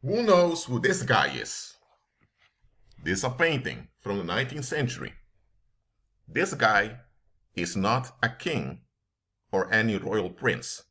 Who knows who this guy is? This is a painting from the 19th century. This guy is not a king or any royal prince.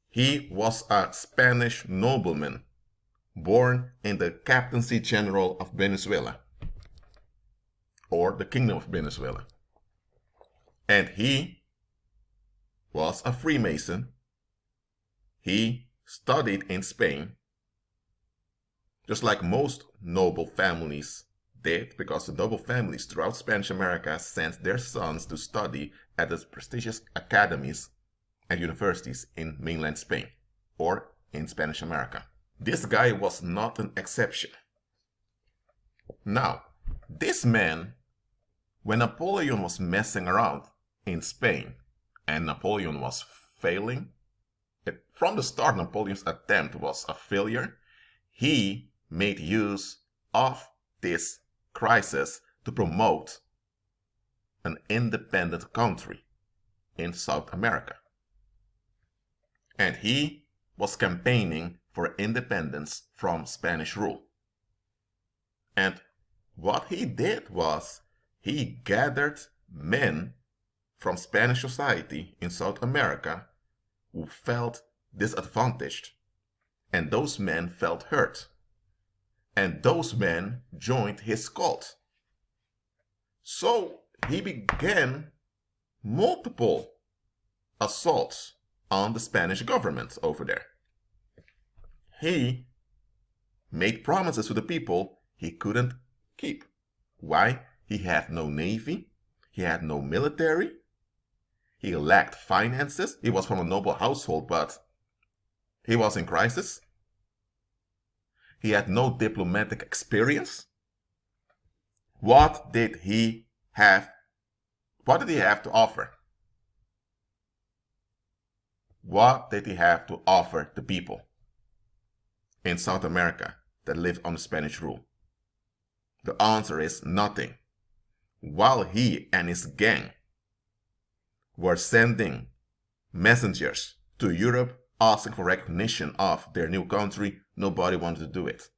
He was a Spanish nobleman born in the Captaincy General of Venezuela, or the Kingdom of Venezuela. And he was a Freemason. He studied in Spain, just like most noble families did, because the noble families throughout Spanish America sent their sons to study at the prestigious academies and universities in mainland Spain or in Spanish America. This guy was not an exception. Now, this man, when Napoleon was messing around in Spain and Napoleon was failing, from the start Napoleon's attempt was a failure, he made use of this crisis to promote an independent country in South America. And he was campaigning for independence from Spanish rule. And what he did was he gathered men from Spanish society in South America who felt disadvantaged. And those men felt hurt. And those men joined his cult. So he began multiple assaults on the Spanish government over there. He made promises to the people he couldn't keep. Why? He had no navy. He had no military. He lacked finances. He was from a noble household, but he was in crisis. He had no diplomatic experience. What did he have? What did he have to offer? What did he have to offer the people in South America that lived under Spanish rule? The answer is nothing. While he and his gang were sending messengers to Europe asking for recognition of their new country, nobody wanted to do it.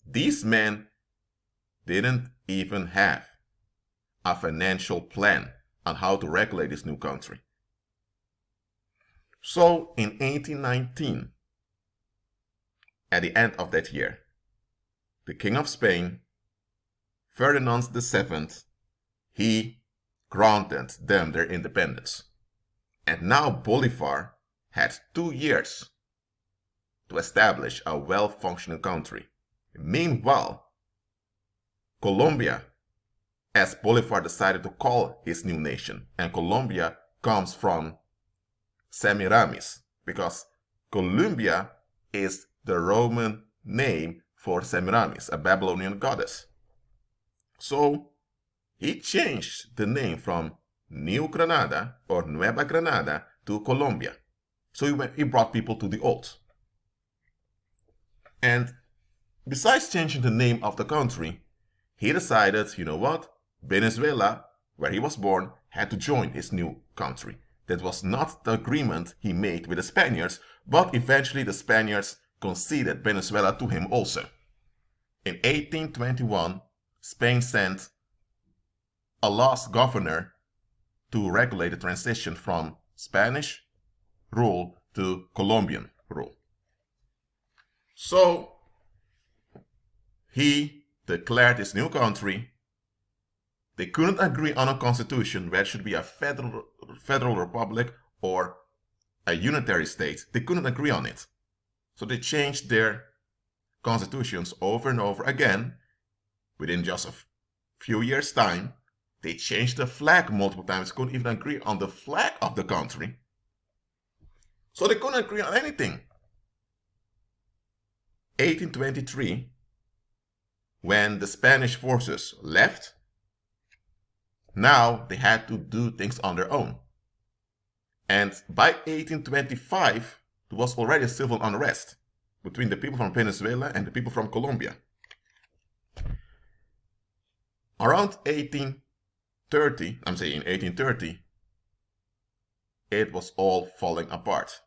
These men didn't even have a financial plan on how to regulate this new country. So in 1819, at the end of that year, the King of Spain, Ferdinand VII, he granted them their independence. And now Bolivar had 2 years to establish a well-functioning country. Meanwhile, Colombia, as Bolivar decided to call his new nation, and Colombia comes from Semiramis, because Columbia is the Roman name for Semiramis, a Babylonian goddess. So he changed the name from New Granada or Nueva Granada to Colombia. So he brought people to the old. And besides changing the name of the country, he decided, you know what? Venezuela, where he was born, had to join his new country. That was not the agreement he made with the Spaniards, but eventually the Spaniards conceded Venezuela to him also. In 1821, Spain sent a lost governor to regulate the transition from Spanish rule to Colombian rule. So he declared his new country. They couldn't agree on a constitution where it should be a federal republic or a unitary state. They couldn't agree on it. So they changed their constitutions over and over again. Within just a few years' time, they changed the flag multiple times. Couldn't even agree on the flag of the country. So they couldn't agree on anything. 1823, when the Spanish forces left, now they had to do things on their own. And by 1825, there was already civil unrest between the people from Venezuela and the people from Colombia. Around 1830, it was all falling apart.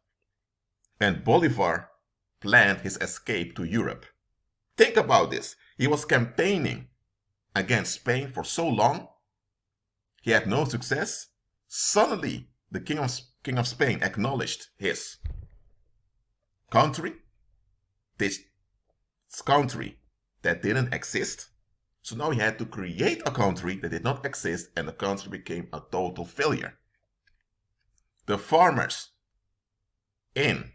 And Bolivar planned his escape to Europe. Think about this. He was campaigning against Spain for so long. He had no success. Suddenly, the King of Spain acknowledged his country, this country that didn't exist. So now he had to create a country that did not exist, and the country became a total failure. The farmers in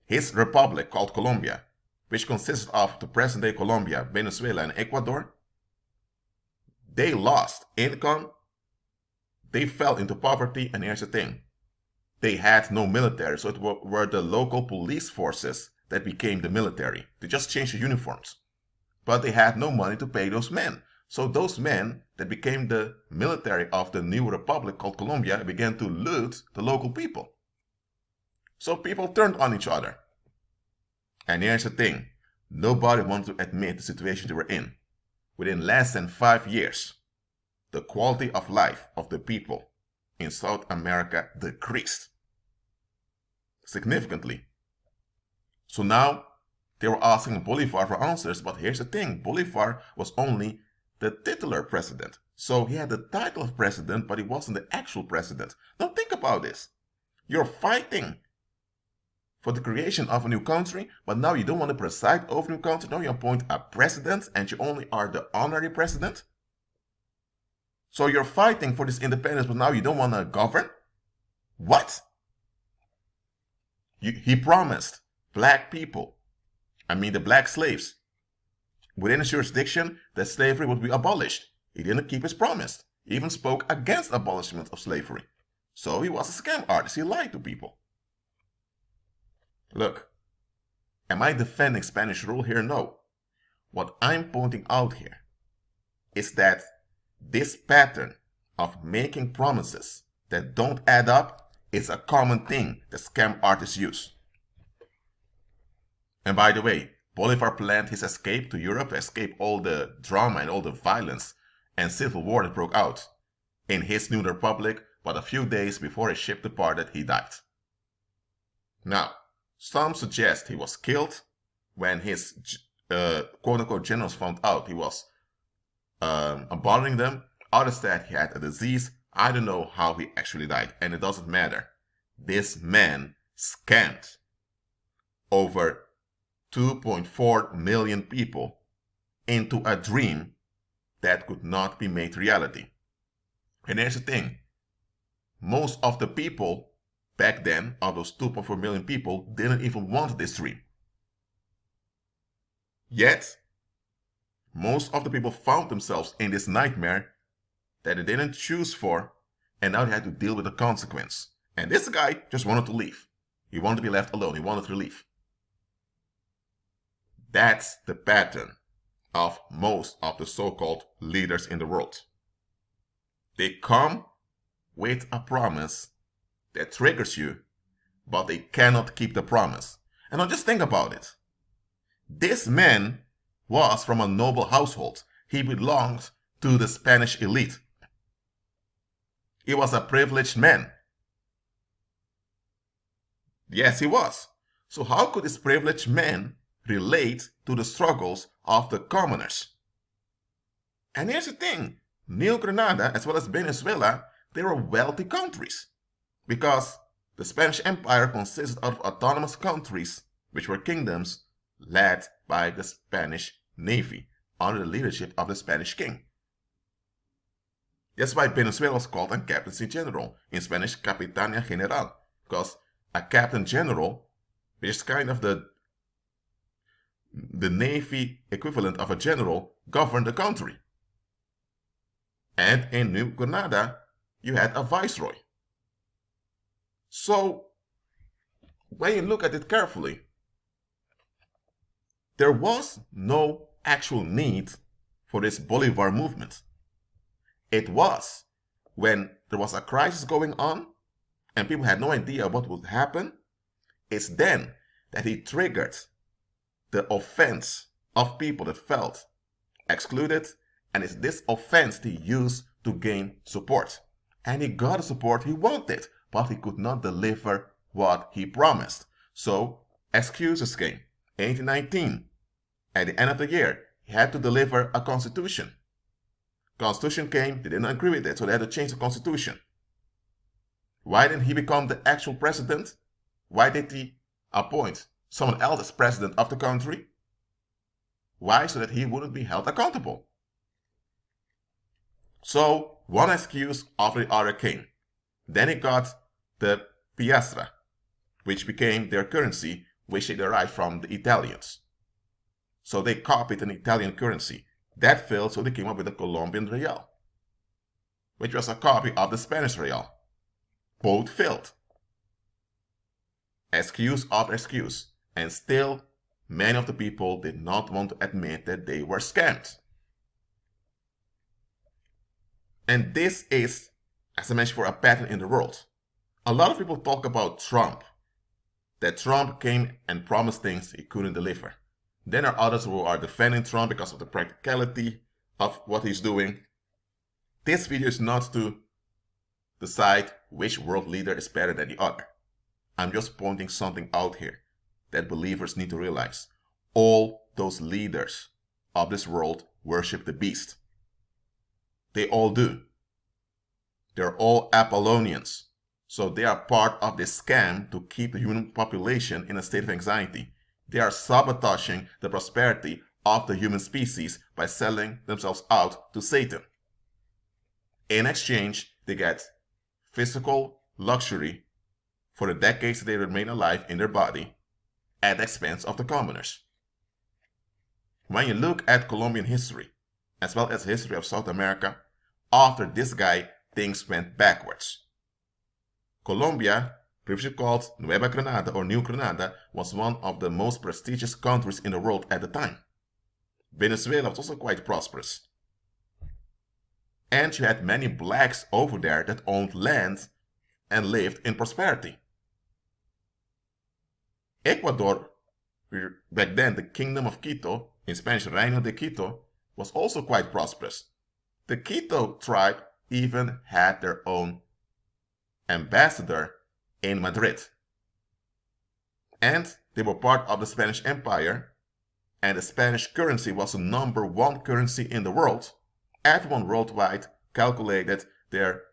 his republic called Colombia, which consisted of the present-day Colombia, Venezuela, and Ecuador, they lost income, they fell into poverty, and here's the thing. They had no military, so it were the local police forces that became the military. They just changed the uniforms. But they had no money to pay those men. So those men that became the military of the new republic called Colombia began to loot the local people. So people turned on each other. And here's the thing. Nobody wanted to admit the situation they were in. Within less than 5 years, the quality of life of the people in South America decreased significantly. So now they were asking Bolivar for answers, but here's the thing. Bolivar was only the titular president. So he had the title of president, but he wasn't the actual president. Now think about this. You're fighting for the creation of a new country, but now you don't want to preside over a new country. Now you appoint a president, and you only are the honorary president. So you're fighting for this independence, but now you don't want to govern? What? He promised black people, the black slaves, within his jurisdiction, that slavery would be abolished. He didn't keep his promise. He even spoke against abolishment of slavery. So he was a scam artist. He lied to people. Look, am I defending Spanish rule here? No. What I'm pointing out here is that this pattern of making promises that don't add up is a common thing that scam artists use. And by the way, Bolivar planned his escape to Europe to escape all the drama and all the violence and civil war that broke out in his new republic, but a few days before his ship departed, he died. Now, some suggest he was killed when his quote-unquote generals found out he was bothering them. Others said he had a disease. I don't know how he actually died, and it doesn't matter. This man scammed over 2.4 million people into a dream that could not be made reality. And here's the thing. Most of the people back then, of those 2.4 million people, didn't even want this dream. Yet, most of the people found themselves in this nightmare that they didn't choose for, and now they had to deal with the consequence. And this guy just wanted to leave. He wanted to be left alone. He wanted relief. That's the pattern of most of the so-called leaders in the world. They come with a promise that triggers you, but they cannot keep the promise. And now just think about it. This man was from a noble household. He belonged to the Spanish elite. He was a privileged man. Yes, he was. So how could this privileged man relate to the struggles of the commoners? And here's the thing. New Granada, as well as Venezuela, they were wealthy countries, because the Spanish Empire consisted of autonomous countries, which were kingdoms led by the Spanish Navy under the leadership of the Spanish king. That's why Venezuela was called a captaincy general, in Spanish Capitania General, because a captain general, which is kind of the Navy equivalent of a general, governed the country. And in New Granada, you had a viceroy. So, when you look at it carefully, there was no actual need for this Bolivar movement. It was when there was a crisis going on and people had no idea what would happen. It's then that he triggered the offense of people that felt excluded, and it's this offense he used to gain support. And he got the support he wanted, but he could not deliver what he promised. So excuses came. 1819, at the end of the year, he had to deliver a constitution. Constitution came, they didn't agree with it, so they had to change the constitution. Why didn't he become the actual president? Why did he appoint someone else as president of the country? Why? So that he wouldn't be held accountable. So one excuse after the other came. Then he got the piastra, which became their currency, which they derived from the Italians. So they copied an Italian currency. That failed, so they came up with the Colombian real, which was a copy of the Spanish real. Both failed. Excuse after excuse. And still, many of the people did not want to admit that they were scammed. And this is, as I mentioned, for a pattern in the world. A lot of people talk about Trump, that Trump came and promised things he couldn't deliver. Then there are others who are defending Trump because of the practicality of what he's doing. This video is not to decide which world leader is better than the other. I'm just pointing something out here that believers need to realize. All those leaders of this world worship the beast. They all do. They're all Apollonians. So they are part of this scam to keep the human population in a state of anxiety. They are sabotaging the prosperity of the human species by selling themselves out to Satan. In exchange, they get physical luxury for the decades they remain alive in their body at the expense of the commoners. When you look at Colombian history, as well as the history of South America, after this guy, things went backwards. Colombia, previously called Nueva Granada or New Granada, was one of the most prestigious countries in the world at the time. Venezuela was also quite prosperous. And you had many blacks over there that owned land and lived in prosperity. Ecuador, back then the Kingdom of Quito, in Spanish Reino de Quito, was also quite prosperous. The Quito tribe even had their own ambassador in Madrid. And they were part of the Spanish Empire, and the Spanish currency was the #1 currency in the world. Everyone worldwide calculated their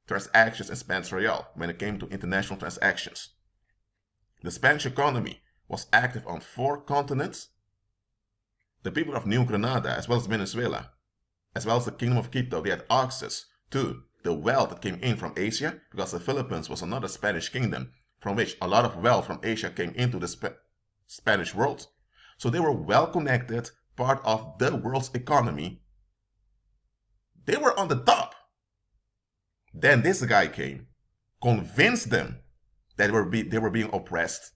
transactions in Spanish real when it came to international transactions. The Spanish economy was active on 4 continents. The people of New Granada, as well as Venezuela, as well as the Kingdom of Quito, they had access to the wealth that came in from Asia, because the Philippines was another Spanish kingdom from which a lot of wealth from Asia came into the Spanish world. So they were well connected, part of the world's economy. They were on the top. Then this guy came, convinced them that they were being oppressed,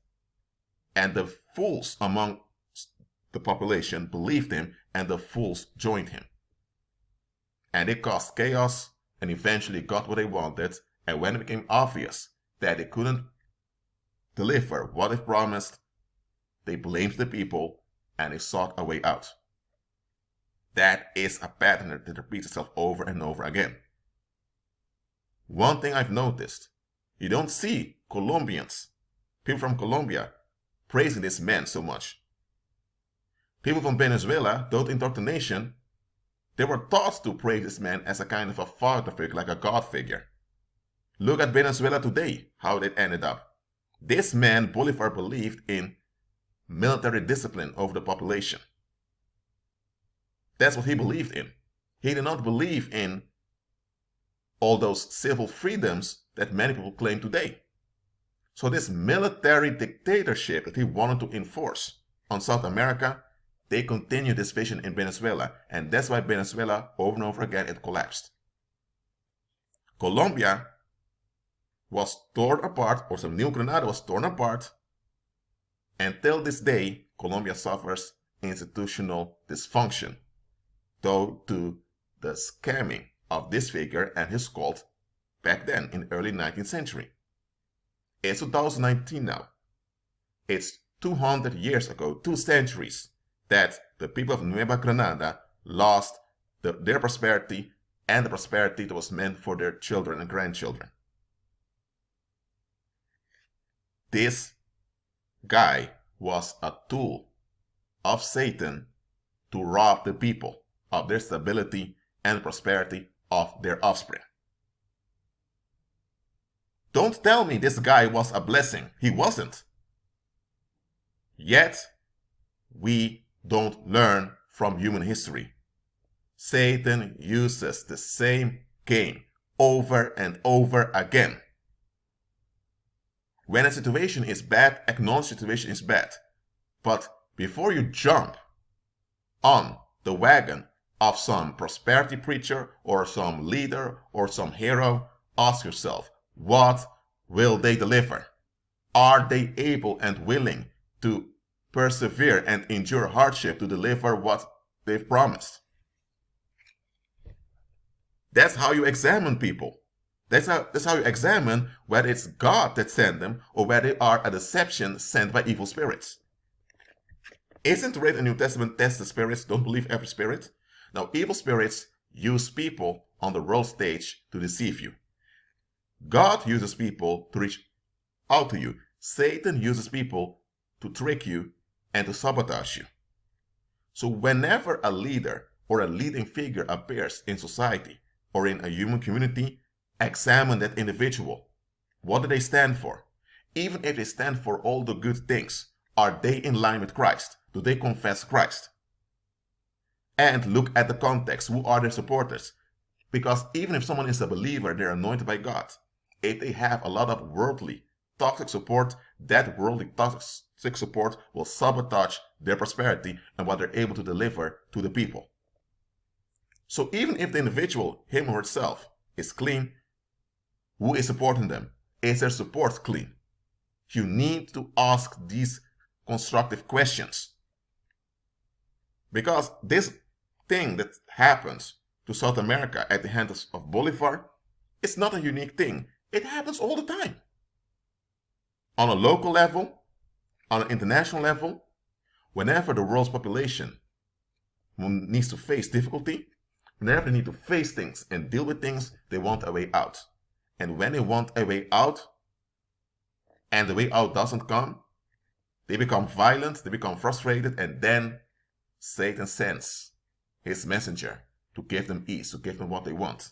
and the fools among the population believed him, and the fools joined him. And it caused chaos, and eventually got what they wanted, and when it became obvious that they couldn't deliver what they promised, they blamed the people, and they sought a way out. That is a pattern that repeats itself over and over again. One thing I've noticed, you don't see Colombians, people from Colombia, praising this man so much. People from Venezuela, though indoctrination, they were taught to praise this man as a kind of a father figure, like a god figure. Look at Venezuela today, how it ended up. This man, Bolivar, believed in military discipline over the population. That's what he believed in. He did not believe in all those civil freedoms that many people claim today. So this military dictatorship that he wanted to enforce on South America, they continued this vision in Venezuela, and that's why Venezuela, over and over again, it collapsed. Colombia was torn apart, or some New Granada was torn apart. Until this day, Colombia suffers institutional dysfunction, due to the scamming of this figure and his cult back then in the early 19th century. It's 2019 now. It's 200 years ago, 2 centuries, that the people of Nueva Granada lost their prosperity and the prosperity that was meant for their children and grandchildren. This guy was a tool of Satan to rob the people of their stability and prosperity of their offspring. Don't tell me this guy was a blessing. He wasn't. Yet, we don't learn from human history. Satan uses the same game over and over again. When a situation is bad, acknowledge the situation is bad. But before you jump on the wagon of some prosperity preacher or some leader or some hero, ask yourself, what will they deliver? Are they able and willing to persevere and endure hardship to deliver what they've promised? That's how you examine people. That's how you examine whether it's God that sent them or whether they are a deception sent by evil spirits. Isn't read in the New Testament, test the spirits, don't believe every spirit? Now, evil spirits use people on the world stage to deceive you. God uses people to reach out to you. Satan uses people to trick you and to sabotage you. So whenever a leader or a leading figure appears in society or in a human community, examine that individual. What do they stand for? Even if they stand for all the good things, are they in line with Christ? Do they confess Christ? And look at the context. Who are their supporters? Because even if someone is a believer, they're anointed by God. If they have a lot of worldly, toxic support, that worldly, toxic support will sabotage their prosperity and what they're able to deliver to the people. So even if the individual, him or herself, is clean, who is supporting them? Is their support clean? You need to ask these constructive questions. Because this thing that happens to South America at the hands of Bolivar is not a unique thing. It happens all the time. On a local level, on an international level, whenever the world's population needs to face difficulty, whenever they need to face things and deal with things, they want a way out. And when they want a way out, and the way out doesn't come, they become violent, they become frustrated, and then Satan sends his messenger to give them ease, to give them what they want.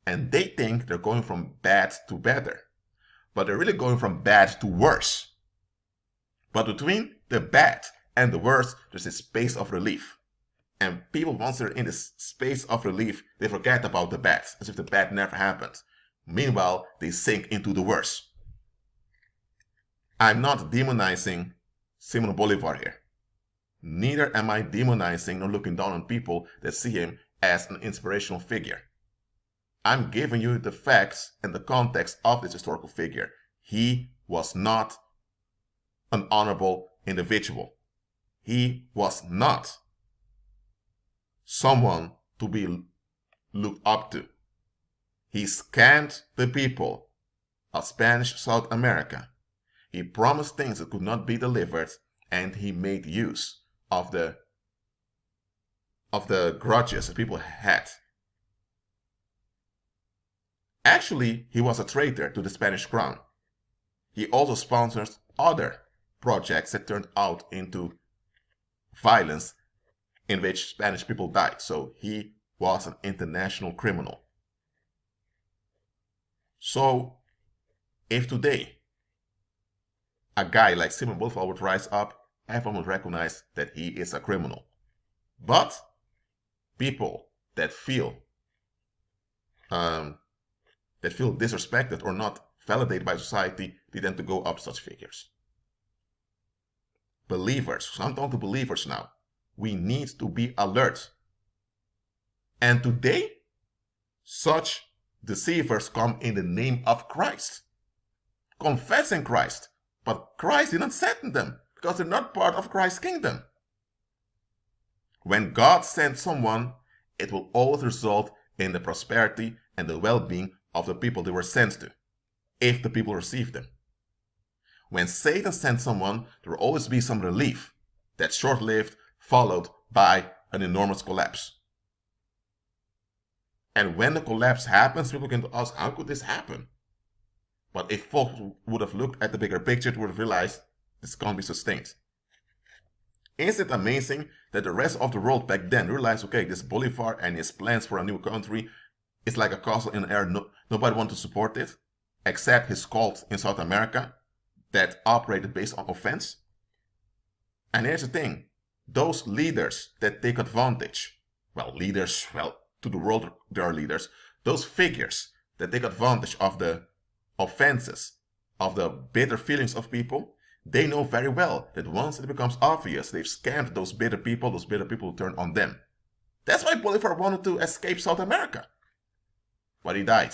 And they think they're going from bad to better, but they're really going from bad to worse. But between the bad and the worse, there's a space of relief. And people, once they're in this space of relief, they forget about the bad, as if the bad never happened. Meanwhile, they sink into the worse. I'm not demonizing Simon Bolivar here. Neither am I demonizing nor looking down on people that see him as an inspirational figure. I'm giving you the facts and the context of this historical figure. He was not an honorable individual. He was not someone to be looked up to. He scammed the people of Spanish South America. He promised things that could not be delivered, and he made use of the grudges that people had. Actually, he was a traitor to the Spanish crown. He also sponsored other projects that turned out into violence in which Spanish people died. So he was an international criminal. So if today a guy like Simon Bolivar would rise up, everyone would recognize that he is a criminal. But people that feel disrespected or not validated by society, they tend to go up such figures. Believers, so I'm talking to believers now, we need to be alert. And today, such deceivers come in the name of Christ, confessing Christ, but Christ did not send them because they're not part of Christ's kingdom. When God sends someone, it will always result in the prosperity and the well-being of the people they were sent to, if the people receive them. When Satan sends someone, there will always be some relief that's short-lived, followed by an enormous collapse. And when the collapse happens, people can ask, how could this happen? But if folks would have looked at the bigger picture, they would have realized It's going to be sustained. Isn't it amazing that the rest of the world back then realized, okay, this Bolivar and his plans for a new country is like a castle in the air. Nobody wanted to support it, except his cult in South America that operated based on offense. And here's the thing, those leaders that take advantage, to the world they are leaders, those figures that take advantage of the offenses, of the bitter feelings of people, they know very well that once it becomes obvious they've scammed those bitter people will turn on them. That's why Bolivar wanted to escape South America. But he died.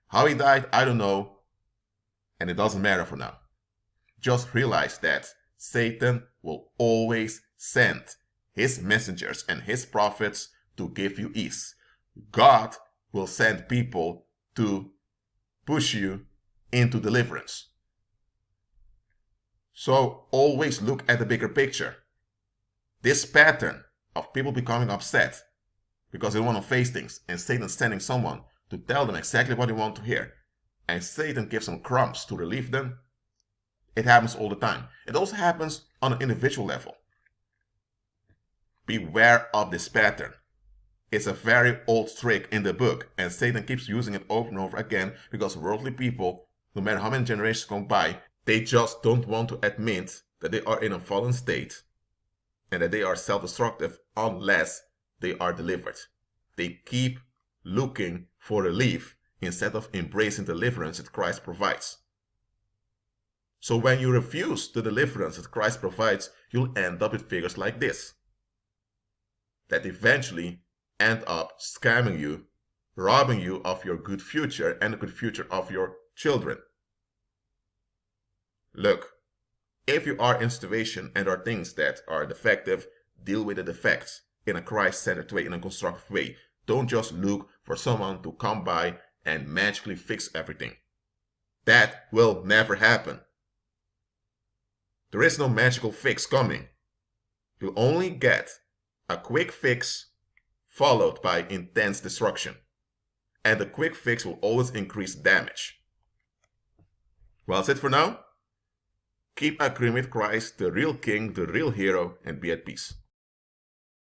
How he died, I don't know, and it doesn't matter for now. Just realize that Satan will always send his messengers and his prophets to give you ease. God will send people to push you into deliverance. So always look at the bigger picture. This pattern of people becoming upset because they want to face things, and Satan sending someone to tell them exactly what they want to hear, and Satan gives them crumbs to relieve them, it happens all the time. It also happens on an individual level. Beware of this pattern. It's a very old trick in the book, and Satan keeps using it over and over again because worldly people, no matter how many generations go by, they just don't want to admit that they are in a fallen state and that they are self-destructive unless they are delivered. They keep looking for relief instead of embracing deliverance that Christ provides. So when you refuse the deliverance that Christ provides, you'll end up with figures like this, that eventually end up scamming you, robbing you of your good future and the good future of your children. Look, if you are in a situation and there are things that are defective, deal with the defects in a Christ-centered way, in a constructive way. Don't just look for someone to come by and magically fix everything. That will never happen. There is no magical fix coming. You'll only get a quick fix followed by intense destruction. And the quick fix will always increase damage. Well, that's it for now. Keep agreeing with Christ, the real King, the real hero, and be at peace.